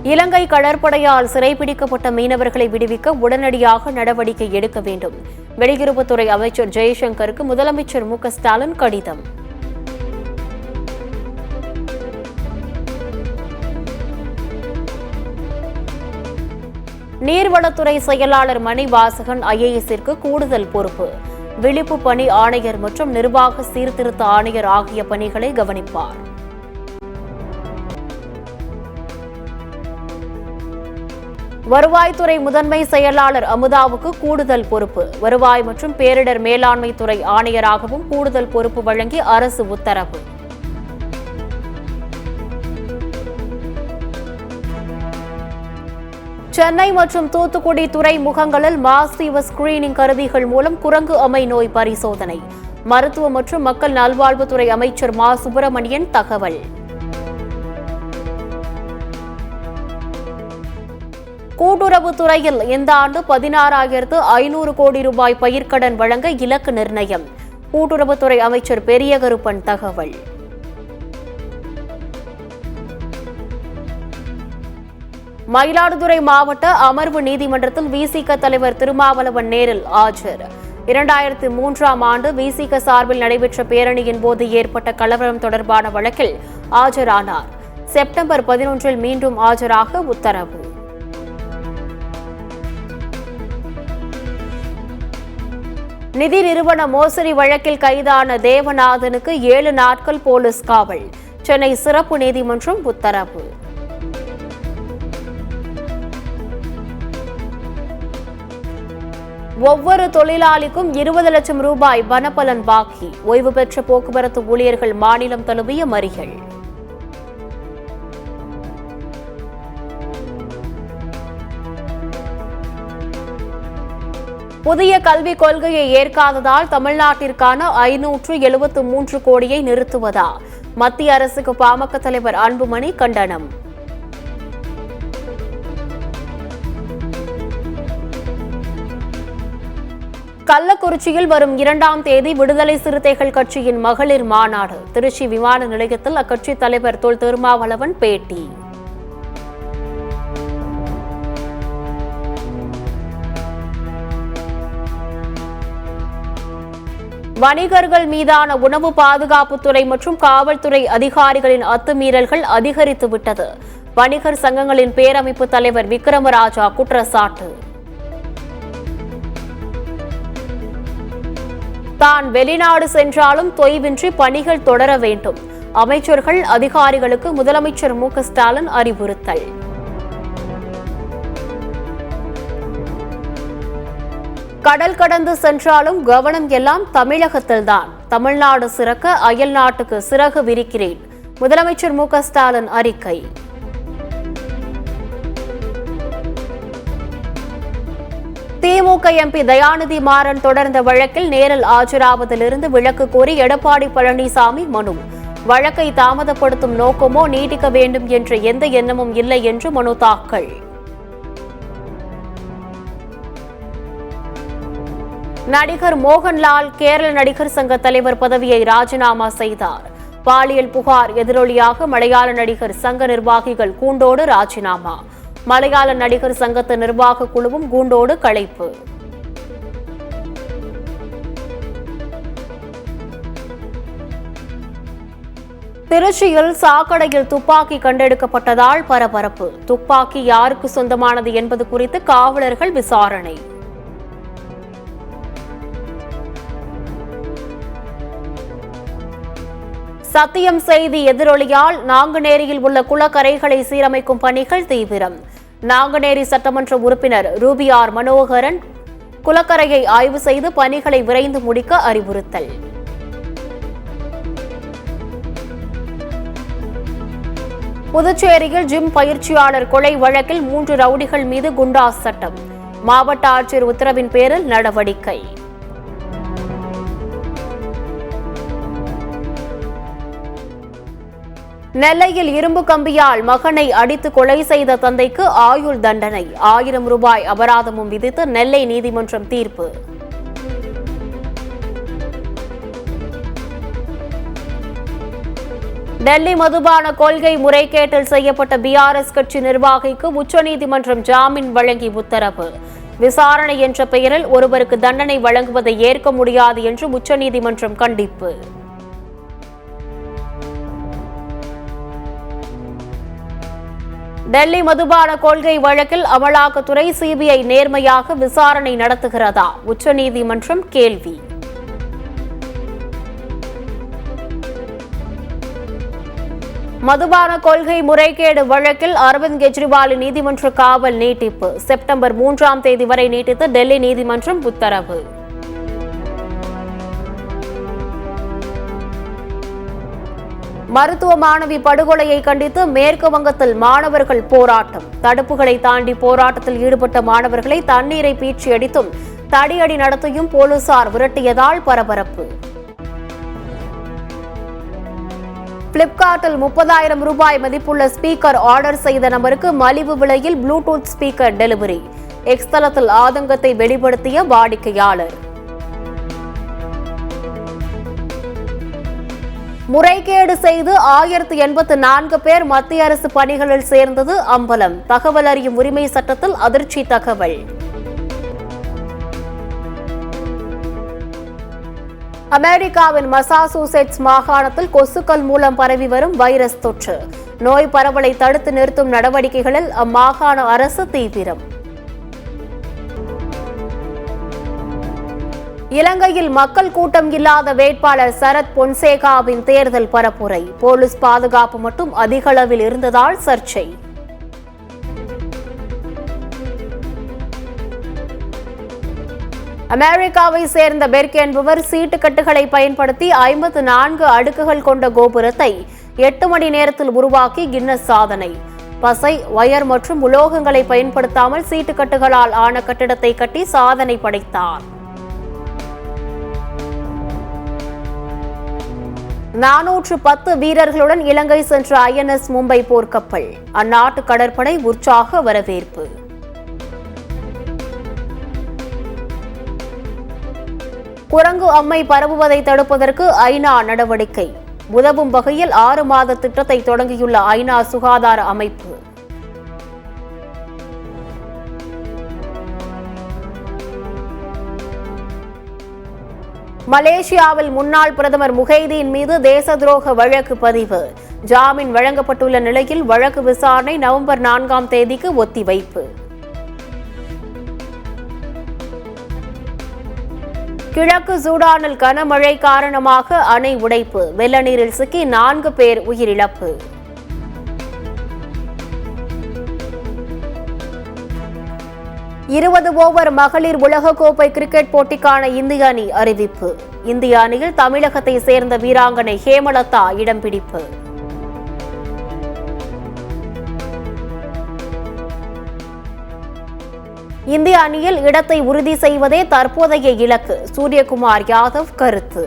இலங்கை கடற்படையால் சிறைபிடிக்கப்பட்ட மீனவர்களை விடுவிக்க உடனடியாக நடவடிக்கை எடுக்க வேண்டும். வெளியுறவுத்துறை அமைச்சர் ஜெய்சங்கருக்கு முதலமைச்சர் மு.க.ஸ்டாலின் கடிதம். நீர்வளத்துறை செயலாளர் மணிவாசகன் IAS-ற்கு கூடுதல் பொறுப்பு. விழிப்பு பணி ஆணையர் மற்றும் நிர்வாக சீர்திருத்த ஆணையர் ஆகிய பணிகளை கவனிப்பார். வருவாய்த்துறை முதன்மை செயலாளர் அமுதாவுக்கு கூடுதல் பொறுப்பு. வருவாய் மற்றும் பேரிடர் மேலாண்மை துறை ஆணையராகவும் கூடுதல் பொறுப்பு வழங்கி அரசு உத்தரவு. சென்னை மற்றும் தூத்துக்குடி துறைமுகங்களில் மாசிவ ஸ்கிரீனிங் கருவிகள் மூலம் குரங்கு அமை நோய் பரிசோதனை. மருத்துவ மற்றும் மக்கள் நல்வாழ்வுத்துறை அமைச்சர் மா. சுப்பிரமணியன் தகவல். கூட்டுறவுத்துறையில் இந்த ஆண்டு 16,500 கோடி ரூபாய் பயிர்க்கடன் வழங்க இலக்கு நிர்ணயம். கூட்டுறவுத்துறை அமைச்சர் பெரியகருப்பன் தகவல். மயிலாடுதுறை மாவட்ட அமர்வு நீதிமன்றத்தில் விசிக தலைவர் திருமாவளவன் நேரில் ஆஜர். 2003ஆம் ஆண்டு விசிக சார்பில் நடைபெற்ற பேரணியின் போது ஏற்பட்ட கலவரம் தொடர்பான வழக்கில் ஆஜரானார். செப்டம்பர் 11இல் மீண்டும் ஆஜராக உத்தரவு. நிதி நிறுவன மோசடி வழக்கில் கைதான தேவநாதனுக்கு 7 நாட்கள் போலீஸ் காவல். சென்னை சிறப்பு நீதிமன்றம் உத்தரவு. ஒவ்வொரு தொழிலாளிக்கும் 20 லட்சம் ரூபாய் பணப்பலன் பாக்கி. ஓய்வு பெற்ற போக்குவரத்து ஊழியர்கள் மாநிலம் தழுவிய மறியல். புதிய கல்விக் கொள்கையை ஏற்காததால் தமிழ்நாட்டிற்கான 573 கோடியை நிறுத்துவதா? மத்திய அரசுக்கு பாமக தலைவர் அன்புமணி கண்டனம். கள்ளக்குறிச்சியில் வரும் 2ஆம் தேதி விடுதலை சிறுத்தைகள் கட்சியின் மகளிர் மாநாடு. திருச்சி விமான நிலையத்தில் அக்கட்சி தலைவர் தொல் திருமாவளவன் பேட்டி. வணிகர்கள் மீதான உணவு பாதுகாப்புத்துறை மற்றும் காவல்துறை அதிகாரிகளின் அத்துமீறல்கள் அதிகரித்துவிட்டது. வணிகர் சங்கங்களின் பேரமைப்பு தலைவர் விக்ரமராஜா குற்றச்சாட்டு. தான் வெளிநாடு சென்றாலும் தொய்வின்றி பணிகள் தொடர வேண்டும். அமைச்சர்கள் அதிகாரிகளுக்கு முதலமைச்சர் மு.க.ஸ்டாலின் அறிவுறுத்தல். கடல் கடந்து சென்றாலும் கவனம் எல்லாம் தமிழகத்தில்தான். தமிழ்நாடு சிறக்க அயல் நாட்டுக்கு சிறகு விரிக்கிறேன். முதலமைச்சர் மு.க.ஸ்டாலின் அறிக்கை. திமுக எம்பி தயாநிதி மாறன் தொடர்ந்த வழக்கில் நேரில் ஆஜராவதிலிருந்து விலக்கு கோரி எடப்பாடி பழனிசாமி மனு. வழக்கை தாமதப்படுத்தும் நோக்கமோ நீட்டிக்க வேண்டும் என்ற எந்த எண்ணமும் இல்லை என்று மனு தாக்கல். நடிகர் மோகன்லால் கேரள நடிகர் சங்க தலைவர் பதவியை ராஜினாமா செய்தார். பாலியல் புகார் எதிரொலியாக மலையாள நடிகர் சங்க நிர்வாகிகள் கூண்டோடு ராஜினாமா. மலையாள நடிகர் சங்கத்து நிர்வாக குழுவும் கூண்டோடு கலைப்பு. திருச்சியில் சாக்கடையில் துப்பாக்கி கண்டெடுக்கப்பட்டதால் பரபரப்பு. துப்பாக்கி யாருக்கு சொந்தமானது என்பது குறித்து காவலர்கள் விசாரணை. சத்தியம் செய்தி எதிரொலியால் நாங்குநேரியில் உள்ள குளக்கரைகளை சீரமைக்கும் பணிகள் தீவிரம். நாங்குநேரி சட்டமன்ற உறுப்பினர் ரூபியார் மனோகரன் குளக்கரையை ஆய்வு செய்து பணிகளை விரைந்து முடிக்க அறிவுறுத்தல். புதுச்சேரியில் ஜிம் பயிற்சியாளர் கொலை வழக்கில் 3 ரவுடிகள் மீது குண்டாஸ் சட்டம். மாவட்ட ஆட்சியர் உத்தரவின் பேரில் நடவடிக்கை. நெல்லையில் இரும்பு கம்பியால் மகனை அடித்து கொலை செய்த தந்தைக்கு ஆயுள் தண்டனை. 1000 ரூபாய் அபராதமும் விதித்து நெல்லை நீதிமன்றம் தீர்ப்பு. டெல்லி மதுபான கொள்கை முறைகேட்டில் செய்யப்பட்ட பிஆர்எஸ் கட்சி நிர்வாகிக்கு உச்சநீதிமன்றம் ஜாமீன் வழங்கி உத்தரவு. விசாரணை என்ற பெயரில் ஒருவருக்கு தண்டனை வழங்குவதை ஏற்க முடியாது என்று உச்சநீதிமன்றம் கண்டிப்பு. டெல்லி மதுபான கொள்கை வழக்கில் அமலாக்கத்துறை சிபிஐ நேர்மையாக விசாரணை நடத்துகிறதா? உச்சநீதிமன்றம் கேள்வி. மதுபான கொள்கை முறைகேடு வழக்கில் அரவிந்த் கெஜ்ரிவாலின் நீதிமன்ற காவல் நீட்டிப்பு. செப்டம்பர் 3ஆம் தேதி வரை நீட்டித்து டெல்லி நீதிமன்றம் உத்தரவு. மருத்துவ மாணவி படுகொலையை கண்டித்து மேற்கு வங்கத்தில் மாணவர்கள் போராட்டம். தடுப்புகளை தாண்டி போராட்டத்தில் ஈடுபட்ட மாணவர்களை தண்ணீரை பீச்சி அடித்தும் தடியடி நடத்தியும் போலீசார் விரட்டியதால் பரபரப்பு. பிளிப்கார்ட்டில் 30,000 ரூபாய் மதிப்புள்ள ஸ்பீக்கர் ஆர்டர் செய்த நபருக்கு மலிவு விலையில் ப்ளூடூத் ஸ்பீக்கர் டெலிவரி. எக்ஸ் தளத்தில் ஆதங்கத்தை வெளிப்படுத்திய வாடிக்கையாளர். முறைகேடு செய்து 1084 பேர் மத்திய அரசு பணிகளில் சேர்ந்தது அம்பலம். தகவல் அறியும் உரிமை சட்டத்தில் அதிர்ச்சி தகவல். அமெரிக்காவின் மசாசூசெட்ஸ் மாகாணத்தில் கொசுக்கள் மூலம் பரவி வரும் வைரஸ் தொற்று. நோய் பரவலை தடுத்து நிறுத்தும் நடவடிக்கைகளில் அம்மாகாண அரசு தீவிரம். இலங்கையில் மக்கள் கூட்டம் இல்லாத வேட்பாளர் சரத் பொன்சேகாவின் தேர்தல் பரப்புரை. போலீஸ் பாதுகாப்பு மட்டும் அதிக அளவில் இருந்ததால் சர்ச்சை. அமெரிக்காவை சேர்ந்த பெர்க் என்பவர் சீட்டுக்கட்டுகளை பயன்படுத்தி 54 அடுக்குகள் கொண்ட கோபுரத்தை 8 மணி நேரத்தில் உருவாக்கி கின்னஸ் சாதனை. பசை, வயர் மற்றும் உலோகங்களை பயன்படுத்தாமல் சீட்டுக்கட்டுகளால் ஆன கட்டிடத்தை கட்டி சாதனை படைத்தார். 410 வீரர்களுடன் இலங்கை சென்ற INS மும்பை போர்க்கப்பல். அந்நாட்டு கடற்படை உற்சாக வரவேற்பு. குரங்கு அம்மை பரவுவதை தடுப்பதற்கு ஐநா நடவடிக்கை. உதவும் வகையில் 6 மாத திட்டத்தை தொடங்கியுள்ள ஐநா சுகாதார அமைப்பு. மலேசியாவில் முன்னாள் பிரதமர் முஹைதீன் மீது தேச துரோக வழக்கு பதிவு. ஜாமீன் வழங்கப்பட்டுள்ள நிலையில் வழக்கு விசாரணை நவம்பர் 4ஆம் தேதிக்கு ஒத்திவைப்பு. கிழக்கு சூடானில் கனமழை காரணமாக அணை உடைப்பு. வெள்ள நீரில் சிக்கி 4 பேர் உயிரிழப்பு. இருபது ஓவர் மகளிர் உலகக்கோப்பை கிரிக்கெட் போட்டிக்கான இந்திய அணி அறிவிப்பு. இந்திய அணியில் தமிழகத்தை சேர்ந்த வீராங்கனை ஹேமலதா இடம் பிடிப்பு. இந்திய அணியில் இடத்தை உறுதி செய்வதே தற்போதைய இலக்கு. சூரியகுமார் யாதவ் கருத்து.